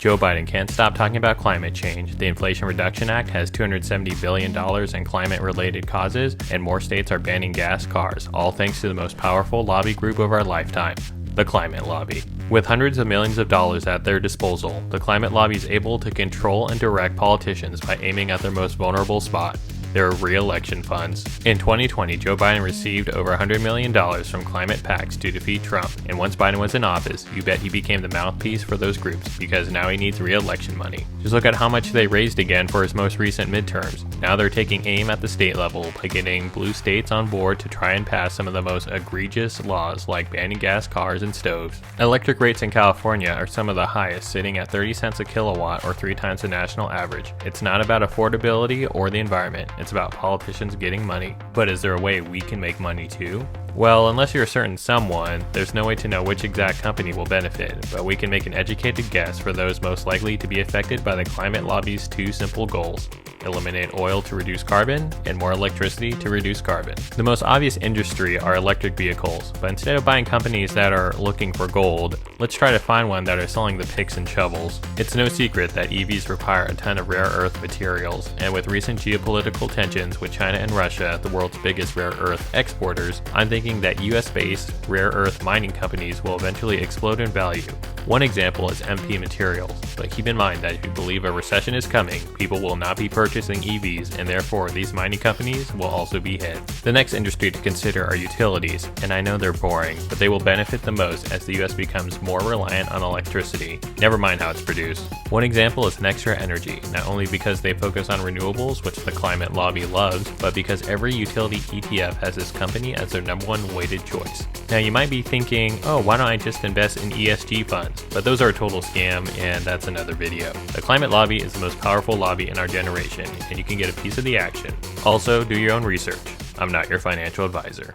Joe Biden can't stop talking about climate change. The Inflation Reduction Act has $270 billion in climate-related causes, and more states are banning gas cars, all thanks to the most powerful lobby group of our lifetime, the climate lobby. With hundreds of millions of dollars at their disposal, the climate lobby is able to control and direct politicians by aiming at their most vulnerable spot, their re-election funds. In 2020, Joe Biden received over $100 million from climate PACs to defeat Trump, and once Biden was in office, you bet he became the mouthpiece for those groups because now he needs re-election money. Just look at how much they raised again for his most recent midterms. Now they're taking aim at the state level by getting blue states on board to try and pass some of the most egregious laws like banning gas cars and stoves. Electric rates in California are some of the highest, sitting at 30 cents a kilowatt or 3 times the national average. It's not about affordability or the environment. It's about politicians getting money. But is there a way we can make money too? Well, unless you're a certain someone, there's no way to know which exact company will benefit, but we can make an educated guess for those most likely to be affected by the climate lobby's two simple goals: eliminate oil to reduce carbon, and more electricity to reduce carbon. The most obvious industry are electric vehicles, but instead of buying companies that are looking for gold, let's try to find one that are selling the picks and shovels. It's no secret that EVs require a ton of rare earth materials, and with recent geopolitical tensions with China and Russia, the world's biggest rare earth exporters, I'm thinking that US-based rare earth mining companies will eventually explode in value. One example is MP Materials, but keep in mind that if you believe a recession is coming, people will not be purchasing EVs, and therefore these mining companies will also be hit. The next industry to consider are utilities, and I know they're boring, but they will benefit the most as the US becomes more reliant on electricity, never mind how it's produced. One example is Nextra Energy, not only because they focus on renewables, which the climate lobby loves, but because every utility ETF has this company as their number one weighted choice. Now you might be thinking, oh, why don't I just invest in ESG funds? But those are a total scam, and that's another video. The climate lobby is the most powerful lobby in our generation, and you can get a piece of the action. Also, do your own research. I'm not your financial advisor.